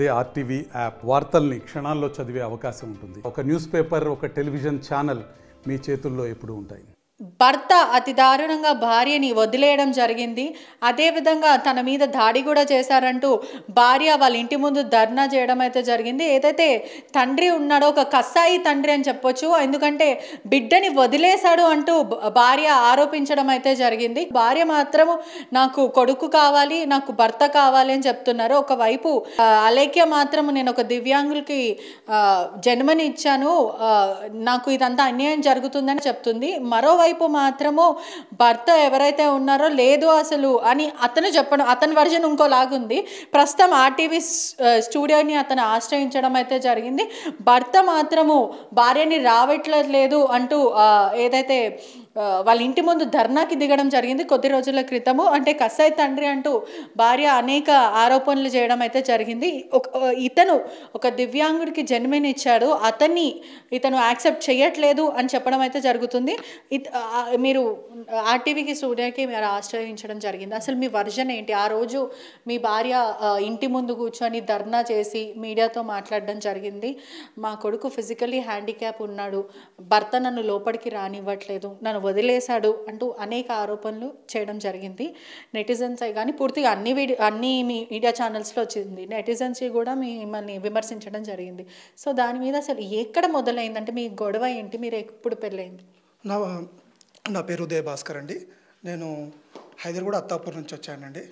అదే RTV app వార్తల్ని క్షణాల్లో చదివే అవకాశం ఉంటుంది. ఒక న్యూస్ పేపర్, ఒక టెలివిజన్ ఛానల్ మీ చేతుల్లో ఎప్పుడూ ఉంటాయి. భర్త అతి దారుణంగా భార్యని వదిలేయడం జరిగింది. అదేవిధంగా తన మీద దాడి కూడా చేశారంటూ భార్య వాళ్ళ ఇంటి ముందు ధర్నా చేయడం అయితే జరిగింది. ఏదైతే తండ్రి ఉన్నాడో ఒక కసాయి తండ్రి అని చెప్పొచ్చు. ఎందుకంటే బిడ్డని వదిలేశాడు అంటూ భార్య ఆరోపించడం అయితే జరిగింది. భార్య మాత్రము నాకు కొడుకు కావాలి, నాకు భర్త కావాలి అని చెప్తున్నారు. ఒకవైపు అలేఖ్య మాత్రం నేను ఒక దివ్యాంగులకి జన్మని ఇచ్చాను, నాకు ఇదంతా అన్యాయం జరుగుతుందని చెప్తుంది. మరోవైపు మాత్రము భర్త ఎవరైతే ఉన్నారో లేదు అసలు అని అతను చెప్పడం, అతని వర్జన్ ఇంకోలాగుంది. ప్రస్తుతం ఆర్టీవీ స్టూడియోని అతను ఆశ్రయించడం అయితే జరిగింది. భర్త మాత్రము భార్యని రావట్లేదు అంటూ ఏదైతే వాళ్ళ ఇంటి ముందు ధర్నాకి దిగడం జరిగింది కొద్ది రోజుల క్రితము. అంటే కసాయి తండ్రి అంటూ భార్య అనేక ఆరోపణలు చేయడం అయితే జరిగింది. ఇతను ఒక దివ్యాంగుడికి జన్మనిచ్చాడు, అతన్ని ఇతను యాక్సెప్ట్ చేయట్లేదు అని చెప్పడం అయితే జరుగుతుంది. మీరు ఆర్టీవీకి స్టూడియోకి మీరు ఆశ్రయించడం జరిగింది. అసలు మీ వర్జన్ ఏంటి? ఆ రోజు మీ భార్య ఇంటి ముందు కూర్చొని ధర్నా చేసి మీడియాతో మాట్లాడడం జరిగింది. మా కొడుకు ఫిజికల్లీ హ్యాండిక్యాప్ ఉన్నాడు, భర్త నన్ను లోపలికి రానివ్వట్లేదు, నన్ను వదిలేశాడు అంటూ అనేక ఆరోపణలు చేయడం జరిగింది. నెటిజన్స్ కానీ పూర్తిగా అన్ని మీడియా ఛానల్స్లో వచ్చింది. నెటిజన్స్ కూడా మిమ్మల్ని విమర్శించడం జరిగింది. సో దాని మీద అసలు ఎక్కడ మొదలైందంటే మీ గొడవ ఏంటి? మీరు ఎప్పుడు పెళ్ళైంది? నా పేరు ఉదయ భాస్కర్ అండి. నేను హైదరాబాద్ అత్తాపూర్ నుంచి వచ్చానండి.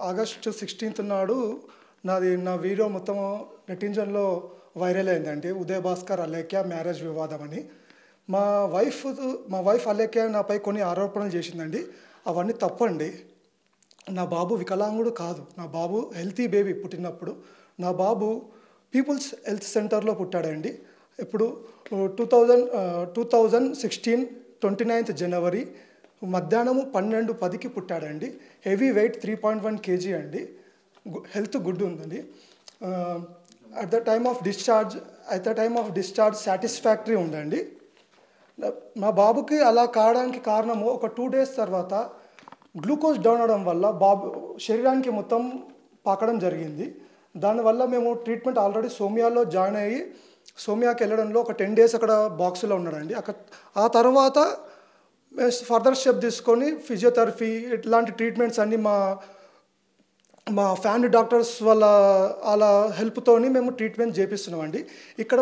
ఆగస్టు 16 నాడు నా వీడియో మొత్తం నెటిజన్లో వైరల్ అయిందండి. ఉదయ భాస్కర్ అలేఖ్య మ్యారేజ్ వివాదం అని. మా వైఫ్ అలేఖ్య నాపై కొన్ని ఆరోపణలు చేసిందండి. అవన్నీ తప్పండి. నా బాబు వికలాంగుడు కాదు, నా బాబు హెల్తీ బేబీ. పుట్టినప్పుడు నా బాబు పీపుల్స్ హెల్త్ సెంటర్లో పుట్టాడండి. ఇప్పుడు 2016 29th జనవరి మధ్యాహ్నం 12:10కి పుట్టాడండి. హెవీ వెయిట్ 3.1 kg అండి. హెల్త్ గుడ్ ఉందండి. At the time of discharge satisfactory ఉందండి. మా బాబుకి అలా కావడానికి కారణము ఒక 2 days తర్వాత గ్లూకోజ్ డౌన్ అవడం వల్ల బాబు శరీరానికి మొత్తం పాకడం జరిగింది. దానివల్ల మేము ట్రీట్మెంట్ ఆల్రెడీ సోమియాలో జాయిన్ అయ్యి సోమియాకి వెళ్ళడంలో ఒక 10 days అక్కడ బాక్స్లో ఉన్నాడండి. ఆ తర్వాత ఫర్దర్ స్టెప్ తీసుకొని ఫిజియోథెరపీ ఇట్లాంటి ట్రీట్మెంట్స్ అన్నీ మా ఫ్యామిలీ డాక్టర్స్ వాళ్ళ హెల్ప్తోని మేము ట్రీట్మెంట్ చేపిస్తున్నామండి. ఇక్కడ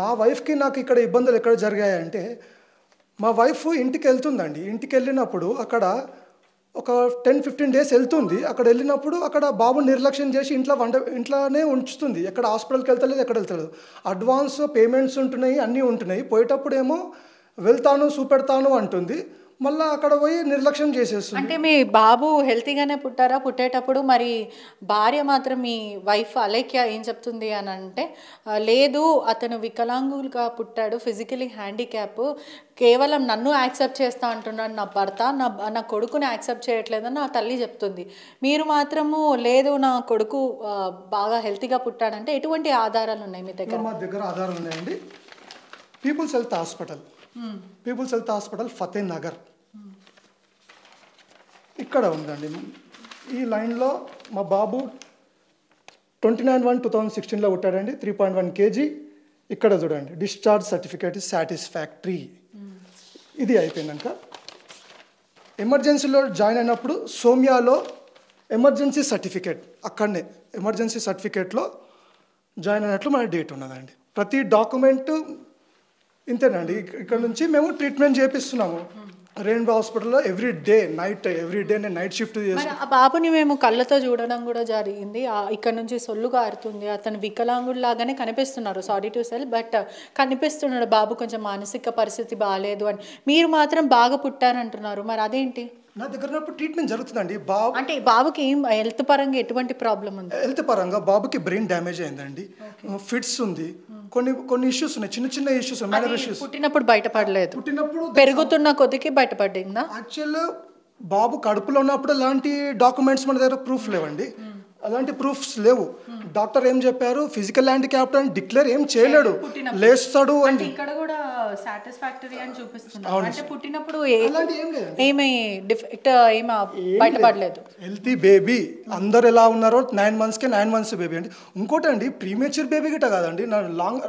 నా వైఫ్కి నాకు ఇక్కడ ఇబ్బందులు ఎక్కడ జరిగాయంటే, మా వైఫ్ ఇంటికి వెళ్తుందండి. ఇంటికి వెళ్ళినప్పుడు అక్కడ ఒక 10-15 days వెళ్తుంది. అక్కడ వెళ్ళినప్పుడు అక్కడ బాబుని నిర్లక్ష్యం చేసి ఇంట్లోనే ఉంచుతుంది. ఎక్కడ హాస్పిటల్కి వెళ్తలేదు, ఎక్కడ వెళ్తలేదు. అడ్వాన్స్ పేమెంట్స్ ఉంటున్నాయి, అన్నీ ఉంటున్నాయి. పోయేటప్పుడు ఏమో వెళ్తాను చూపెడతాను అంటుంది, మళ్ళీ అక్కడ పోయి నిర్లక్ష్యం చేసేస్తుంది. అంటే మీ బాబు హెల్తీగానే పుట్టారా? పుట్టేటప్పుడు మరి భార్య మాత్రం మీ వైఫ్ అలేఖ్య ఏం చెప్తుంది అని అంటే, లేదు అతను వికలాంగులుగా పుట్టాడు, ఫిజికలీ హ్యాండిక్యాప్, కేవలం నన్ను యాక్సెప్ట్ చేస్తా అంటున్నాడు నా భర్త, నా కొడుకుని యాక్సెప్ట్ చేయట్లేదని నా తల్లి చెప్తుంది. మీరు మాత్రము లేదు నా కొడుకు బాగా హెల్తీగా పుట్టాడంటే ఎటువంటి ఆధారాలు ఉన్నాయి మీ దగ్గర? మా దగ్గర ఆధారాలు ఉన్నాయండి. Peoples health hospital Fateh Nagar ఇక్కడ ఉందండి. ఈ లైన్లో మా బాబు 29/1/2016లో పుట్టాడండి. 3.1 kg. ఇక్కడ చూడండి డిశ్చార్జ్ సర్టిఫికేట్ సాటిస్ఫాక్టరీ. ఇది అయిపోయినాక ఎమర్జెన్సీలో జాయిన్ అయినప్పుడు సోమియాలో ఎమర్జెన్సీ సర్టిఫికేట్, అక్కడనే ఎమర్జెన్సీ సర్టిఫికేట్లో జాయిన్ అయినట్లు మన డేట్ ఉన్నదండి. ప్రతి డాక్యుమెంటు ఇంతేనండి. ఇక్కడ నుంచి మేము ట్రీట్మెంట్ చేపిస్తున్నాము రెయిన్బో హాస్పిటల్లో ఎవ్రీ డే నేను నైట్ షిఫ్ట్ చేస్తాను. ఆ బాబుని మేము కళ్ళతో చూడడం కూడా జరిగింది. ఇక్కడ నుంచి సొల్లు కారుతుంది. అతను వికలాంగుడు లాగానే కనిపిస్తున్నారు, సారీ టు సెల్, బట్ కనిపిస్తున్నాడు బాబు కొంచెం మానసిక పరిస్థితి బాగాలేదు అని. మీరు మాత్రం బాగా పుట్టారంటున్నారు, మరి అదేంటి? నా దగ్గర ట్రీట్మెంట్ జరుగుతుందండి. బాబు అంటే బాబుకి ఏం హెల్త్ పరంగా ఎటువంటి ప్రాబ్లం ఉంది? హెల్త్ పరంగా బాబుకి బ్రెయిన్ డ్యామేజ్ అయిందండి, ఫిట్స్ ఉంది, కొన్ని ఇష్యూస్ ఉన్నాయి, చిన్న ఇష్యూస్, మేనర్ ఇష్యూస్. పుట్టినప్పుడు బయటపడలేదు, పెరుగుతున్న కొద్దికి బయటపడిందా? యాక్చువల్ బాబు కడుపులో ఉన్నప్పుడు అలాంటి డాక్యుమెంట్స్ మన దగ్గర ప్రూఫ్ లేవండి. అలాంటి ప్రూఫ్స్ లేవు. డాక్టర్ ఏం చెప్పారు, ఫిజికల్ హ్యాండిక్యాప్డ్ అని డిక్లేర్ ఏం చేయలేడు, లేస్తాడు అని. ఇక్కడ కూడా సాటిస్ఫాక్టరీ అని చూపిస్తున్నారు. అంటే పుట్టినప్పుడు అలాంటి ఏం లేదు, ఏమి డిఫెక్ట్ ఏమి బయటపడలేదు. హెల్తీ బేబీ అందరు ఎలా ఉన్నారో 9 monthsకే 9 months బేబీ అండి. ఇంకోటి అండి, ప్రీమేచ్యూర్ బేబీ గిట్ట కాదండి, నా లాంగ్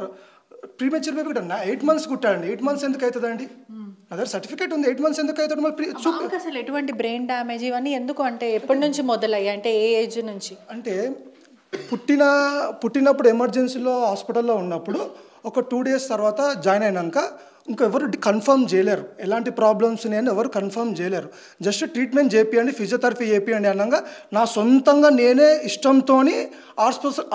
ప్రీమేచ్యూర్ బేబీ గిట్ట 8 months కుట్టాడండి. 8 months ఎందుకు అవుతుందండి? నా దగ్గర సర్టిఫికేట్ ఉంది, 8 months ఎందుకు అవుతుంది? మరి అసలు ఎటువంటి బ్రెయిన్ డ్యామేజ్ ఇవన్నీ ఎందుకు, అంటే ఎప్పటి నుంచి మొదలయ్యాయి, అంటే ఏ ఏజ్ నుంచి? అంటే పుట్టినప్పుడు ఎమర్జెన్సీలో హాస్పిటల్లో ఉన్నప్పుడు ఒక 2 days తర్వాత జాయిన్ అయినాక ఇంకెవరు కన్ఫర్మ్ చేయలేరు, ఎలాంటి ప్రాబ్లమ్స్ ఉన్నాయని ఎవరు కన్ఫర్మ్ చేయలేరు. జస్ట్ ట్రీట్మెంట్ చేపియండి, ఫిజియోథెరపీ చేపియండి అన్నాక నా సొంతంగా నేనే ఇష్టంతో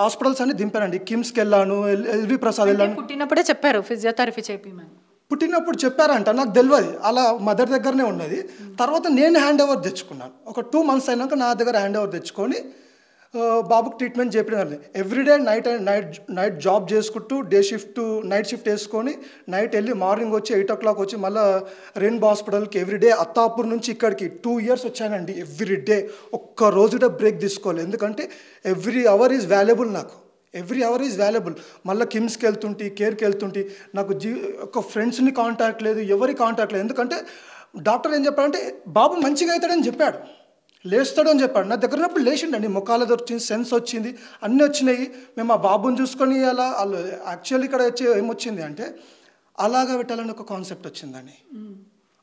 హాస్పిటల్స్ అన్ని దింపానండి. కిమ్స్కి వెళ్ళాను, ఎల్వి ప్రసాద్ వెళ్ళాను. పుట్టినప్పుడే చెప్పారు ఫిజియోథెరపీ చేపిమని? పుట్టినప్పుడు చెప్పారంట, నాకు తెలియదు, అలా మదర్ దగ్గరనే ఉన్నది. తర్వాత నేను హ్యాండ్ ఓవర్ తెచ్చుకున్నాను. ఒక 2 months అయినాక నా దగ్గర హ్యాండ్ ఓవర్ తెచ్చుకొని బాబుకి ట్రీట్మెంట్ చేపినారు. ఎవ్రీడే నైట్ జాబ్ చేసుకుంటూ డే షిఫ్ట్ నైట్ షిఫ్ట్ వేసుకొని నైట్ వెళ్ళి మార్నింగ్ వచ్చి 8 o'clock వచ్చి మళ్ళీ రెయిన్బో హాస్పిటల్కి ఎవ్రీడే. అత్తాపూర్ నుంచి ఇక్కడికి 2 years వచ్చానండి ఎవ్రీడే. ఒక్క రోజు కూడా బ్రేక్ తీసుకోవాలి, ఎందుకంటే ఎవ్రీ అవర్ ఈజ్ వాల్యుబుల్ నాకు, ఎవ్రీ అవర్ ఈజ్ వాల్యుబుల్. మళ్ళీ కిమ్స్కి వెళ్తుంటే, కేర్కి వెళ్తుంటే, నాకు ఒక ఫ్రెండ్స్ని కాంటాక్ట్ లేదు, ఎవరి కాంటాక్ట్ లేదు. ఎందుకంటే డాక్టర్ ఏం చెప్పాడంటే బాబు మంచిగా అవుతాడని చెప్పాడు, లేస్తాడని చెప్పాడు. నా దగ్గర ఉన్నప్పుడు లేచిండండి, ముఖాలు దొరికింది, సెన్స్ వచ్చింది, అన్నీ వచ్చినాయి. మేము ఆ బాబుని చూసుకొని అలా వాళ్ళు యాక్చువల్లీ ఇక్కడ వచ్చి ఏమొచ్చింది అంటే అలాగా పెట్టాలని ఒక కాన్సెప్ట్ వచ్చిందండి.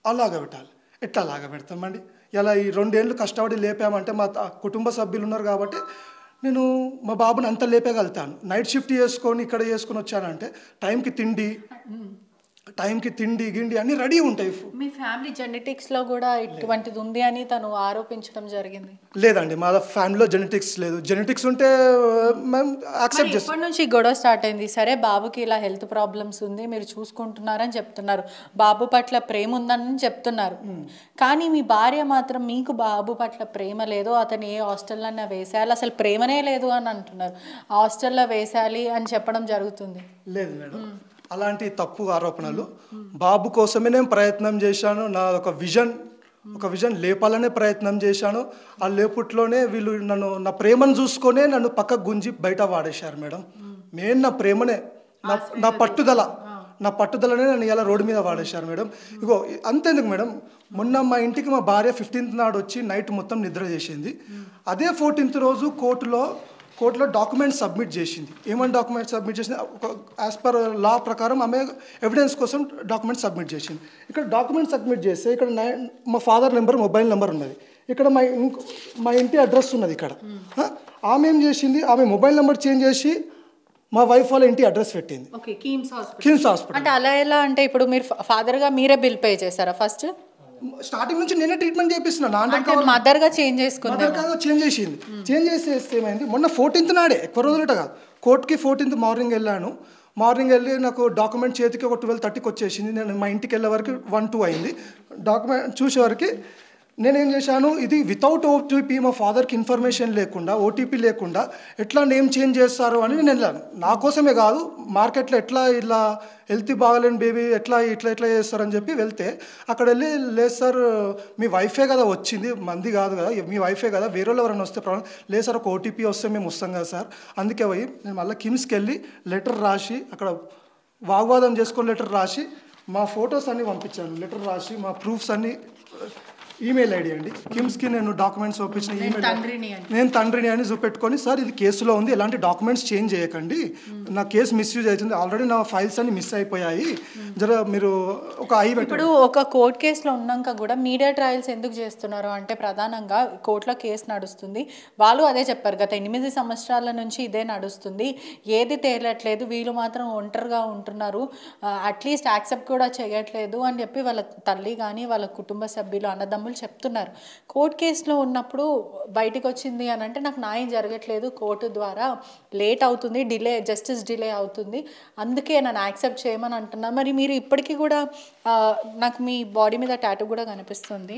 అలాగా పెట్టాలి, ఎట్లా అలాగా పెడతామండి? ఇలా ఈ 2 ఏళ్ళు కష్టపడి లేపామంటే మా కుటుంబ సభ్యులు ఉన్నారు కాబట్టి నేను మా బాబుని అంత లేపగలుగుతాను. నైట్ షిఫ్ట్ చేసుకొని ఇక్కడ చేసుకొని వచ్చానంటే టైంకి తిండి గిండి అన్నీ రెడీ ఉంటాయి. మీ ఫ్యామిలీ జెనెటిక్స్లో కూడా ఇటువంటిది ఉంది అని తను ఆరోపించడం జరిగింది. లేదండి, మా ఫ్యామిలీలో జెనెటిక్స్ లేదు. జెనెటిక్స్ ఉంటే మేము యాక్సెప్ట్ చేస్తాం. ఎప్పటి నుంచి గొడవ స్టార్ట్ అయింది? సరే బాబుకి ఇలా హెల్త్ ప్రాబ్లమ్స్ ఉంది, మీరు చూసుకుంటున్నారని చెప్తున్నారు, బాబు పట్ల ప్రేమ ఉందని చెప్తున్నారు, కానీ మీ భార్య మాత్రం మీకు బాబు పట్ల ప్రేమ లేదు, అతను ఏ హాస్టల్లో వేసేయాలి, అసలు ప్రేమనే లేదు అని అంటున్నారు, హాస్టల్లో వేసేయాలి అని చెప్పడం జరుగుతుంది. లేదు మేడం, అలాంటి తప్పు ఆరోపణలు. బాబు కోసమే నేను ప్రయత్నం చేశాను, నా ఒక విజన్ లేపాలనే ప్రయత్నం చేశాను. ఆ లేపుట్లోనే వీళ్ళు నా ప్రేమను చూసుకొనే నన్ను పక్కకు గుంజి బయట వాడేశారు మేడం. మెయిన్ నా ప్రేమనే, నా పట్టుదలనే నన్ను ఇలా రోడ్డు మీద వాడేశారు మేడం. ఇగో అంతేందుకు మేడం, మొన్న మా ఇంటికి మా భార్య 15th నాడు వచ్చి నైట్ మొత్తం నిద్ర చేసింది. అదే 14th రోజు కోర్టులో డాక్యుమెంట్స్ సబ్మిట్ చేసింది. ఏమని డాక్యుమెంట్స్ సబ్మిట్ చేసింది? ఒక యాజ్ పర్ లా ప్రకారం ఆమె ఎవిడెన్స్ కోసం డాక్యుమెంట్స్ సబ్మిట్ చేసింది. ఇక్కడ డాక్యుమెంట్స్ సబ్మిట్ చేస్తే ఇక్కడ మా ఫాదర్ నెంబర్, మొబైల్ నెంబర్ ఉన్నది, ఇక్కడ మా ఇంటి అడ్రస్ ఉన్నది. ఇక్కడ ఆమె ఏం చేసింది, ఆమె మొబైల్ నెంబర్ చేంజ్ చేసి మా వైఫ్ వాళ్ళ ఇంటి అడ్రస్ పెట్టింది, కిమ్స్ హాస్పిటల్. అంటే అలా ఎలా అంటే ఇప్పుడు మీరు ఫాదర్గా మీరే బిల్ పే చేశారా? ఫస్ట్ స్టార్టింగ్ నుంచి నేనే ట్రీట్మెంట్ చేపిస్తున్నాను. మదర్గా చేంజ్ చేసుకుంది, చేంజ్ చేసేస్తే ఏమైంది, మొన్న 14th నాడే, ఎక్కువ రోజులట కాదు, కోర్టుకి 14th మార్నింగ్ వెళ్ళాను. మార్నింగ్ వెళ్ళి నాకు డాక్యుమెంట్ చేతికి ఒక 12:30కి వచ్చేసింది. నేను మా ఇంటికి వెళ్ళే వరకు 1-2 అయింది. డాక్యుమెంట్ చూసేవరకు నేనేం చేశాను, ఇది వితౌట్ ఓటీపీ, మా ఫాదర్కి ఇన్ఫర్మేషన్ లేకుండా, ఓటీపీ లేకుండా ఎట్లా నేమ్ చేంజ్ చేస్తారు అని నేను వెళ్ళాను. నా కోసమే కాదు, మార్కెట్లో ఎట్లా ఇలా హెల్తీ బాగాలేని బేబీ ఎట్లా చేస్తారని చెప్పి వెళ్తే అక్కడ వెళ్ళి, లేదు సార్ మీ వైఫే కదా వచ్చింది, మంది కాదు కదా, మీ వైఫే కదా, వేరే వాళ్ళు ఎవరైనా వస్తే ప్రాబ్లం లేదు సార్, ఒక ఓటీపీ వస్తే మేము వస్తాం కదా సార్. అందుకే పోయి నేను మళ్ళీ కిమ్స్కి వెళ్ళి లెటర్ రాసి, అక్కడ వాగ్వాదం చేసుకొని లెటర్ రాసి మా ఫొటోస్ అన్నీ పంపించాను. లెటర్ రాసి మా ప్రూఫ్స్ అన్నీ, ఈమెయిల్ ఐడి అండి, కిమ్స్కి నేను డాక్యుమెంట్స్ పంపించిన ఈమెయిల్, నేను తండ్రిని అని చూపెట్టుకొని, సార్ ఇది కేసులో ఉంది, ఎలాంటి డాక్యుమెంట్స్ చేంజ్ చేయకండి, నా కేసు మిస్యూజ్ అవుతుంది, ఆల్రెడీ నా ఫైల్స్ అన్ని మిస్ అయిపోయాయి, జర మీరు ఒక ఇప్పుడు ఒక కోర్ట్ కేసులో ఉన్నాక కూడా మీడియా ట్రయల్స్ ఎందుకు చేస్తున్నారు అంటే, ప్రధానంగా కోర్టులో కేసు నడుస్తుంది, వాళ్ళు అదే చెప్పారు, గత 8 సంవత్సరాల నుంచి ఇదే నడుస్తుంది, ఏది తేలట్లేదు, వీళ్ళు మాత్రం ఒంటరిగా ఉంటున్నారు, అట్లీస్ట్ యాక్సెప్ట్ కూడా చేయట్లేదు అని చెప్పి వాళ్ళ తల్లి కానీ వాళ్ళ కుటుంబ సభ్యులు, అన్నదమ్ములు చెప్తున్నారు. కోర్టు కేసులో ఉన్నప్పుడు బయటకు వచ్చింది అని అంటే, నాకు న్యాయం జరగట్లేదు, కోర్టు ద్వారా లేట్ అవుతుంది, జస్టిస్ డిలే అవుతుంది, అందుకే నన్ను యాక్సెప్ట్ చేయమని అంటున్నా. మరి మీరు ఇప్పటికీ కూడా, నాకు మీ బాడీ మీద టాటూ కూడా కనిపిస్తుంది.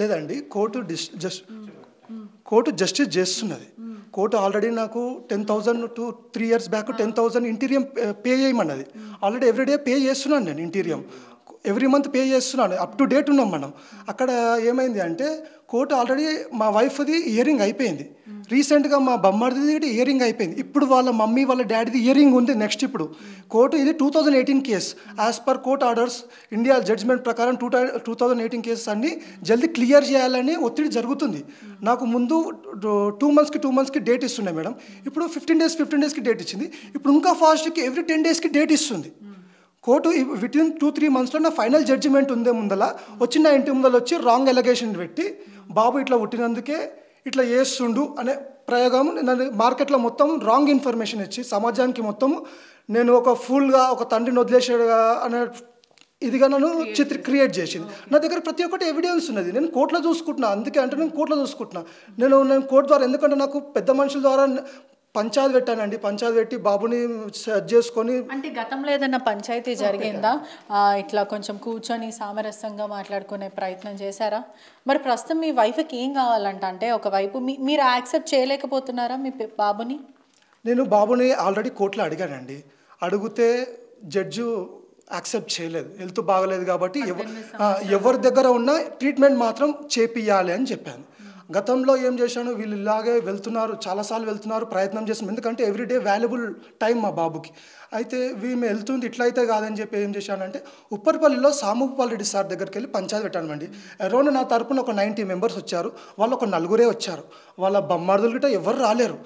లేదండి, కోర్టు జస్టిస్ చేస్తున్నది. కోర్టు ఆల్రెడీ నాకు 10,000 to 3 years back 10,000 interim pay చేయమన్నది. ఆల్రెడీ ఎవ్రీడే పే చేస్తున్నాను నేను ఇంటీరియం. ఎవ్రీ మంత్ పే చేస్తున్నాను, అప్ టు డేట్ ఉన్నాం మనం. అక్కడ ఏమైంది అంటే కోర్టు ఆల్రెడీ మా వైఫ్ది ఇయరింగ్ అయిపోయింది, రీసెంట్గా మా బొమ్మడిది ఇయరింగ్ అయిపోయింది, ఇప్పుడు వాళ్ళ మమ్మీ వాళ్ళ డాడీది ఇయరింగ్ ఉంది నెక్స్ట్. ఇప్పుడు కోర్టు ఇది 2018 case, as per court orders India judgment ప్రకారం 2018 కేసెస్ అన్ని జల్దీ క్లియర్ చేయాలని ఒత్తిడి జరుగుతుంది. నాకు ముందు 2 మంత్స్కి డేట్ ఇస్తున్నాయి మేడం, ఇప్పుడు 15 డేస్కి డేట్ ఇచ్చింది, ఇప్పుడు ఇంకా ఫాస్ట్కి ఎవ్రీ 10 డేస్కి డేట్ ఇస్తుంది కోర్టు. వితిన్ 2-3 మంత్స్లో నా ఫైనల్ జడ్జిమెంట్ ఉందే ముందల వచ్చి నా ఇంటి ముందర వచ్చి రాంగ్ ఎలిగేషన్ పెట్టి బాబు ఇట్లా పుట్టినందుకే ఇట్లా చేస్తుండు అనే ప్రయోగం నన్ను మార్కెట్లో మొత్తం రాంగ్ ఇన్ఫర్మేషన్ ఇచ్చి సమాజానికి మొత్తం నేను ఒక ఫుల్గా ఒక తండ్రిని వదిలేసాడుగా అనే ఇదిగా నన్ను క్రియేట్ చేసింది. నా దగ్గర ప్రతి ఒక్కటి ఎవిడెన్స్ ఉన్నది, నేను కోర్టులో చూసుకుంటున్నా. అందుకే అంటే నేను కోర్టులో చూసుకుంటున్నా, నేను కోర్టు ద్వారా, ఎందుకంటే నాకు పెద్ద మనుషుల ద్వారా పంచాయతీ పెట్టానండి, పంచాయతీ పెట్టి బాబుని సెర్చ్ చేసుకొని. అంటే గతంలో ఏదైనా పంచాయతీ జరిగిందా, ఇట్లా కొంచెం కూర్చొని సామరస్యంగా మాట్లాడుకునే ప్రయత్నం చేశారా? మరి ప్రస్తుతం మీ వైఫ్కి ఏం కావాలంట, అంటే ఒకవైపు మీరు యాక్సెప్ట్ చేయలేకపోతున్నారా మీ బాబుని? నేను బాబుని ఆల్రెడీ కోర్టులో అడిగానండి, అడిగితే జడ్జు యాక్సెప్ట్ చేయలేదు, హెల్త్ బాగలేదు కాబట్టి ఎవరి దగ్గర ఉన్న ట్రీట్మెంట్ మాత్రం చేపియాలి అని చెప్పాను. గతంలో ఏం చేశాను, వీళ్ళు ఇలాగే వెళ్తున్నారు, చాలాసార్లు వెళ్తున్నారు, ప్రయత్నం చేస్తున్నాం, ఎందుకంటే ఎవ్రీడే వాల్యుబుల్ టైం మా బాబుకి. అయితే వీళ్ళు వెళ్తుంది ఇట్లయితే కాదని చెప్పి ఏం చేశానంటే ఉప్పర్పల్లిలో సాముపాల్ రెడ్డి సార్ దగ్గరికి వెళ్ళి పంచాయతీ పెట్టానండి. అరౌండ్ నా తరపున ఒక 90 మెంబర్స్ వచ్చారు, వాళ్ళు ఒక 4 వచ్చారు, వాళ్ళ బొమ్మార్దులు గిట్ట ఎవరు రాలేరు.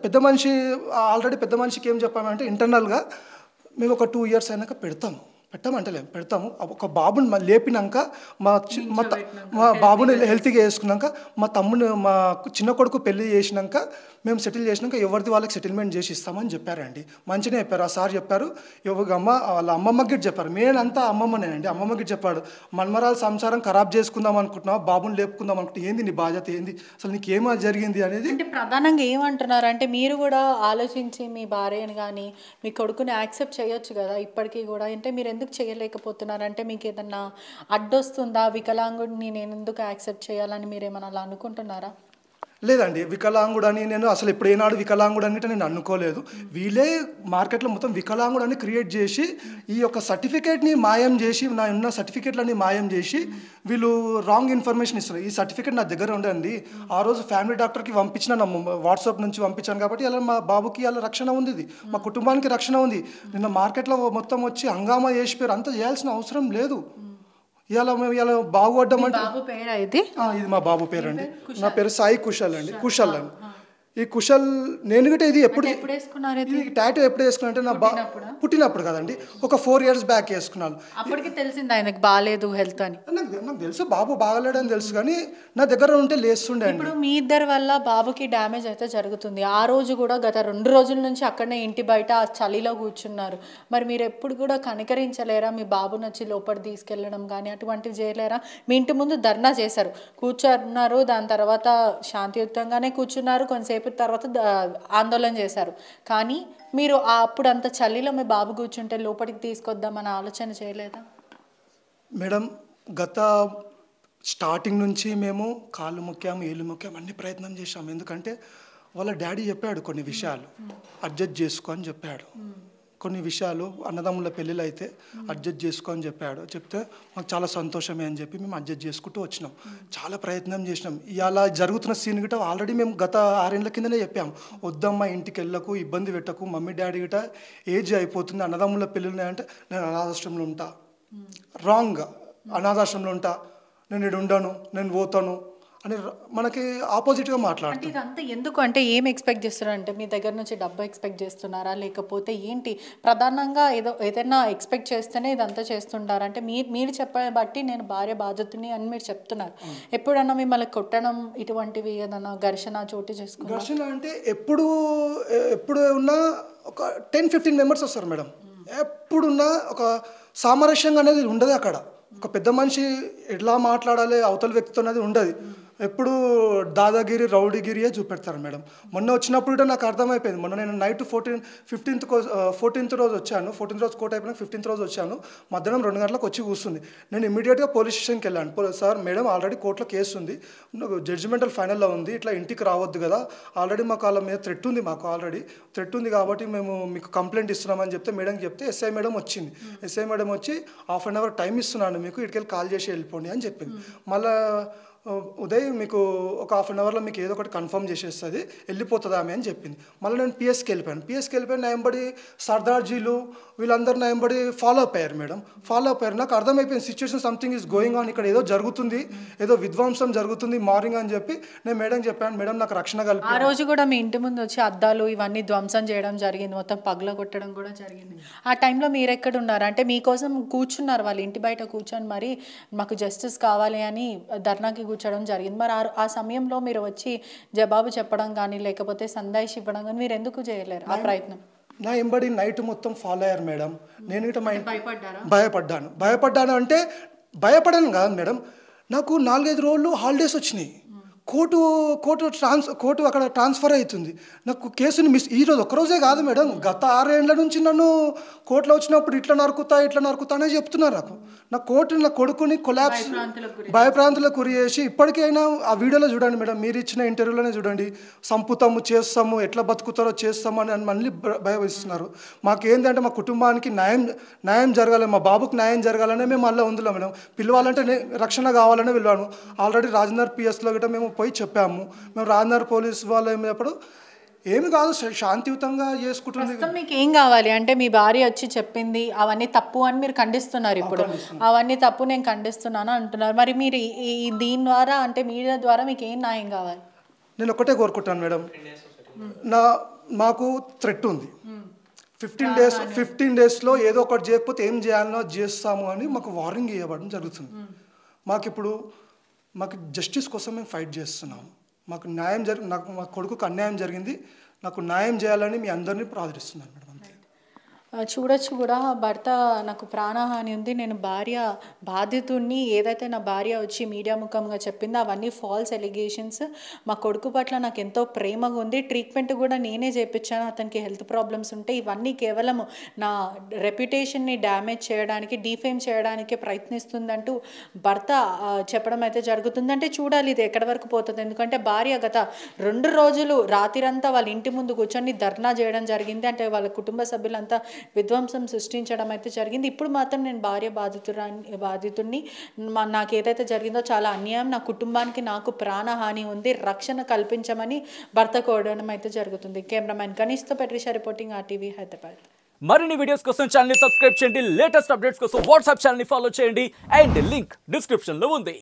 పెద్ద మనిషి ఆల్రెడీ పెద్ద మనిషికి ఏం చెప్పామంటే ఇంటర్నల్గా మేము ఒక 2 ఇయర్స్ అయినాక పెట్టామంటలేము, పెడతాము. ఒక బాబుని లేపినాక మా బాబుని హెల్తీగా వేసుకున్నాక మా తమ్ముని మా చిన్న కొడుకు పెళ్లి చేసినాక మేము సెటిల్ చేసినాక ఎవరిది వాళ్ళకి సెటిల్మెంట్ చేసి ఇస్తామని చెప్పారండి. మంచిగా చెప్పారు. ఆ సార్ చెప్పారు, వాళ్ళ అమ్మమ్మకి గిట్ చెప్పారు, మెయిన్ అంతా అమ్మమ్మనేనండి. అమ్మమ్మకి చెప్పాడు, మన్మరాల సంసారం ఖరాబ్ చేసుకుందాం అనుకుంటున్నావు, బాబుని లేపుకుందాం అనుకుంటున్నా, ఏంది నీ బాధ్యత ఏంది, అసలు నీకు ఏమో జరిగింది అనేది. అంటే ప్రధానంగా ఏమంటున్నారు అంటే మీరు కూడా ఆలోచించి మీ భార్యని కానీ మీ కొడుకుని యాక్సెప్ట్ చేయొచ్చు కదా ఇప్పటికీ కూడా, అంటే మీరు ఎందుకు చేయలేకపోతున్నారు? అంటే మీకు ఏదన్నా అడ్డొస్తుందా, వికలాంగుడిని నేను ఎందుకు యాక్సెప్ట్ చేయాలని మీరు ఏమన్నా అలా అనుకుంటున్నారా? లేదండి, వికలాంగుడు అని నేను అసలు ఇప్పుడు ఏనాడు వికలాంగుడు అని నేను అనుకోలేదు. వీళ్ళే మార్కెట్లో మొత్తం వికలాంగుడు అని క్రియేట్ చేసి ఈ యొక్క సర్టిఫికేట్ని మాయం చేసి, నా ఉన్న సర్టిఫికేట్లన్నీ మాయం చేసి వీళ్ళు రాంగ్ ఇన్ఫర్మేషన్ ఇస్తున్నారు. ఈ సర్టిఫికేట్ నా దగ్గర ఉండండి, ఆ రోజు ఫ్యామిలీ డాక్టర్కి పంపించిన, వాట్సాప్ నుంచి పంపించాను కాబట్టి అలా మా బాబుకి అలా రక్షణ ఉంది, మా కుటుంబానికి రక్షణ ఉంది. నిన్న మార్కెట్లో మొత్తం వచ్చి హంగామా చేసిపోయారు, అంత చేయాల్సిన అవసరం లేదు. ఇలా మేము ఇలా బాగుపడ్డామంటే ఇది మా బాబు పేరు అండి, నా పేరు సాయి కుశల్ అండి, కుశల్ అండి. ఈ కుశల్ నేను గిట్ట ఇది ఎప్పుడు టాటూ ఎప్పుడు వేసుకున్నా అంటే నా పుట్టినప్పుడు కదండి, ఒక 4 years బ్యాక్ వేసుకున్నాను. అప్పటికి తెలిసింది ఆయనకు బాగాలేదు హెల్త్ అని? నాకు తెలుసు బాబు బాగాలేడని తెలుసు, కానీ నా దగ్గర ఉంటే లేస్తుండే. ఇప్పుడు మీ ఇద్దరి వల్ల బాబుకి డ్యామేజ్ అయితే జరుగుతుంది. ఆ రోజు కూడా గత 2 రోజుల నుంచి అక్కడనే ఇంటి బయట ఆ చలిలో కూర్చున్నారు. మరి మీరు ఎప్పుడు కూడా కనికరించలేరా? మీ బాబుని వచ్చి లోపల తీసుకెళ్ళడం కానీ అటువంటివి చేయలేరా? మీ ఇంటి ముందు ధర్నా చేశారు, కూర్చున్నారు, దాని తర్వాత శాంతియుతంగానే కూర్చున్నారు, కొంతసేపు తర్వాత ఆందోళన చేశారు. కానీ మీరు అప్పుడు అంత చలిలో మీ బాబు కూర్చుంటే లోపలికి తీసుకొద్దామని ఆలోచన చేయలేదా? మేడం, గత స్టార్టింగ్ నుంచి మేము కాళ్ళు ముఖ్యం, ఏళ్ళు ముఖ్యం అన్ని ప్రయత్నం చేశాము. ఎందుకంటే వాళ్ళ డాడీ చెప్పాడు కొన్ని విషయాలు అడ్జస్ట్ చేసుకో అని చెప్పాడు, కొన్ని విషయాలు అన్నదమ్ముల పెళ్ళిళ్ళు అయితే అడ్జస్ట్ చేసుకో అని చెప్పాడు. చెప్తే మాకు చాలా సంతోషమే అని చెప్పి మేము అడ్జస్ట్ చేసుకుంటూ వచ్చినాం, చాలా ప్రయత్నం చేసినాం. ఇలా జరుగుతున్న సీన్ గిట ఆల్రెడీ మేము గత 6 ఏళ్ల కిందనే చెప్పాము, వద్దమ్మా ఇంటికి వెళ్ళకు, ఇబ్బంది పెట్టకు, మమ్మీ డాడీ గిట ఏజ్ అయిపోతుంది, అన్నదమ్ముల పెళ్ళిళ్ళు అంటే నేను అనాథాశ్రమంలో ఉంటా, రాంగ్, అనాథాశ్రమంలో ఉంటా, నేను ఇక్కడ ఉండను, నేను పోతాను అని మనకి ఆపోజిట్గా మాట్లాడుతుంది. ఇదంతా ఎందుకు అంటే ఏం ఎక్స్పెక్ట్ చేస్తున్నారు? అంటే మీ దగ్గర నుంచి డబ్బు ఎక్స్పెక్ట్ చేస్తున్నారా, లేకపోతే ఏంటి? ప్రధానంగా ఏదైనా ఎక్స్పెక్ట్ చేస్తేనే ఇదంతా చేస్తుంటారు. అంటే మీరు చెప్పే బట్టి నేను భార్య బాధ్యతని అని మీరు చెప్తున్నారు. ఎప్పుడన్నా మిమ్మల్ని కొట్టడం ఇటువంటివి ఏదన్నా ఘర్షణ చోటు చేసుకున్నారు? ఘర్షణ అంటే ఎప్పుడు ఉన్నా ఒక 10-15 మెంబర్స్ వస్తారు మేడం. ఎప్పుడున్నా ఒక సామరస్యంగా అనేది ఉండదు అక్కడ. ఒక పెద్ద మనిషి ఎట్లా మాట్లాడాలి అవతల వ్యక్తితో అనేది ఉండదు. ఎప్పుడు దాదాగిరి రౌడీగిరియే చూపెడతారు మేడం. మొన్న వచ్చినప్పుడు కూడా నాకు అర్థమైపోయింది. మొన్న నేను నైట్ 14th రోజు వచ్చాను. 14th రోజు కోర్టు అయిపోయినా 15th రోజు వచ్చాను. మధ్యాహ్నం 2 గంటలకు వచ్చి కూర్చుంది. నేను ఇమీడియట్గా పోలీస్ స్టేషన్కి వెళ్ళాను. సార్ మేడం ఆల్రెడీ కోర్టులో కేసు ఉంది, జడ్జిమెంటల్ ఫైనల్లో ఉంది, ఇట్లా ఇంటికి రావద్దు కదా, ఆల్రెడీ మాకు వాళ్ళ మీద థ్రెట్ ఉంది, మాకు ఆల్రెడీ థ్రెట్ ఉంది కాబట్టి మేము మీకు కంప్లైంట్ ఇస్తున్నామని చెప్తే మేడంకి చెప్తే ఎస్ఐ మేడం వచ్చింది. ఎస్ఐ మేడం వచ్చి ½ అన్ అవర్ టైం ఇస్తున్నాను మీకు, ఇటుకెళ్ళి కాల్ చేసి వెళ్ళిపోండి అని చెప్పింది. మళ్ళీ ఉదయ్ మీకు ఒక ½ అన్ అవర్లో మీకు ఏదో ఒకటి కన్ఫర్మ్ చేసేస్తుంది, వెళ్ళిపోతుంది ఆమె అని చెప్పింది. మళ్ళీ నేను పిఎస్కి వెళ్ళిపోయాను. నా వెంబడి సర్దార్జీలు వీళ్ళందరూ నా వెంబడి ఫాలో అప్ అయ్యారు మేడం. నాకు అర్థమైపోయింది situation something is going on, ఇక్కడ ఏదో జరుగుతుంది, ఏదో విధ్వంసం జరుగుతుంది మార్నింగ్ అని చెప్పి నేను మేడం చెప్పాను. మేడం నాకు రక్షణ కలిపి ఆ రోజు కూడా మీ ఇంటి ముందు వచ్చి అద్దాలు ఇవన్నీ ధ్వంసం చేయడం జరిగింది, మొత్తం పగల కొట్టడం కూడా జరిగింది. ఆ టైంలో మీరు ఎక్కడ ఉన్నారు? అంటే మీకోసం కూర్చున్నారు, వాళ్ళ ఇంటి బయట కూర్చొని మరి మాకు జస్టిస్ కావాలి అని ధర్నాకి కూర్చోడం జరిగింది. మరి ఆ సమయంలో మీరు వచ్చి జవాబు చెప్పడం కానీ లేకపోతే సందేశం ఇవ్వడం కానీ మీరు ఎందుకు చేయలేరు ఆ ప్రయత్నం? నా ఎంబడి నైట్ మొత్తం ఫాలో అయ్యారు మేడం. నేను ఇట భయపడ్డాను అంటే భయపడాను కాదు మేడం, నాకు 4-5 రోజులు హాలిడేస్ వచ్చినాయి. కోర్టు అక్కడ ట్రాన్స్ఫర్ అవుతుంది. నాకు కేసుని ఈరోజు ఒక్కరోజే కాదు మేడం, గత 6 ఏళ్ల నుంచి నన్ను కోర్టులో వచ్చినప్పుడు ఇట్లా నరుకుతా అనే చెప్తున్నారు. నా కోర్టు నా కొడుకుని కొలాప్స్ భయప్రాంతులకు గురి చేసి ఇప్పటికైనా ఆ వీడియోలో చూడండి మేడం, మీరు ఇచ్చిన ఇంటర్వ్యూలోనే చూడండి, సంపుతాము చేస్తాము ఎట్లా బతుకుతారో చేస్తాము అని మళ్ళీ భయపిస్తున్నారు. మాకేంటంటే మా కుటుంబానికి న్యాయం జరగాలి, మా బాబుకి న్యాయం జరగాలనే మేము మళ్ళీ ఉందిలో మేడం. పిలవాలంటే రక్షణ కావాలనే పిలవాను. ఆల్రెడీ రాజేందర్ పిఎస్లో గిట్ట మేము పోయి చెప్పాము. మేము రాజేందర్ పోలీస్ వాళ్ళు ఏమైనప్పుడు ఏమి కాదు శాంతియుతంగా చేసుకుంటుంది. మీకు ఏం కావాలి అంటే మీ భార్య వచ్చి చెప్పింది అవన్నీ తప్పు అని మీరు ఖండిస్తున్నారు. ఇప్పుడు అవన్నీ తప్పు నేను ఖండిస్తున్నాను అంటున్నారు. మరి మీరు దీని ద్వారా అంటే మీడియా ద్వారా మీకు ఏం న్యాయం కావాలి? నేను ఒకటే కోరుకుంటాను మేడం, మాకు థ్రెట్ ఉంది. 15 డేస్లో ఏదో ఒకటి చేయకపోతే ఏం చేయాలనో చేస్తాము అని మాకు వార్నింగ్ ఇవ్వడం జరుగుతుంది. మాకు జస్టిస్ కోసం మేము ఫైట్ చేస్తున్నాము. మాకు మా కొడుకుకు అన్యాయం జరిగింది, నాకు న్యాయం చేయాలని మీ అందరినీ ప్రార్థిస్తున్నాను మేడం. అంతే. చూడొచ్చు కూడా భర్త నాకు ప్రాణహాని ఉంది, నేను భార్య బాధితుడిని, ఏదైతే నా భార్య వచ్చి మీడియా ముఖంగా చెప్పిందో అవన్నీ ఫాల్స్ ఎలిగేషన్స్, మా కొడుకు పట్ల నాకు ఎంతో ప్రేమగా ఉంది, ట్రీట్మెంట్ కూడా నేనే చేయించాను, అతనికి హెల్త్ ప్రాబ్లమ్స్ ఉంటే ఇవన్నీ కేవలం నా రెప్యుటేషన్ని డ్యామేజ్ చేయడానికి డిఫేమ్ చేయడానికి ప్రయత్నిస్తుందంటూ భర్త చెప్పడం అయితే జరుగుతుందంటే చూడాలి ఇది ఎక్కడి వరకు పోతుంది. ఎందుకంటే భార్య గత 2 రోజులు రాత్రిరంతా వాళ్ళ ఇంటి ముందు కూర్చొని ధర్నా చేయడం జరిగింది. అంటే వాళ్ళ కుటుంబ సభ్యులంతా విధ్వంసం సృష్టించడం అయితే జరిగింది. ఇప్పుడు మాత్రం నేను భార్య బాధితుడిని, నాకు ఏదైతే జరిగిందో చాలా అన్యాయం, నా కుటుంబానికి నాకు ప్రాణహాని ఉంది, రక్షణ కల్పించమని భర్త కోరడం అయితే జరుగుతుంది. Cameraman గణేష్తో పెట్రిషా reporting RTV Hyderabad. మరిన్ని వీడియోస్ కోసం ఛానల్ ని సబ్స్క్రైబ్ చేయండి, లేటెస్ట్ అప్డేట్స్ కోసం వాట్సాప్ ఛానల్ ని ఫాలో చేయండి అండ్ లింక్ డిస్క్రిప్షన్ లో ఉంది.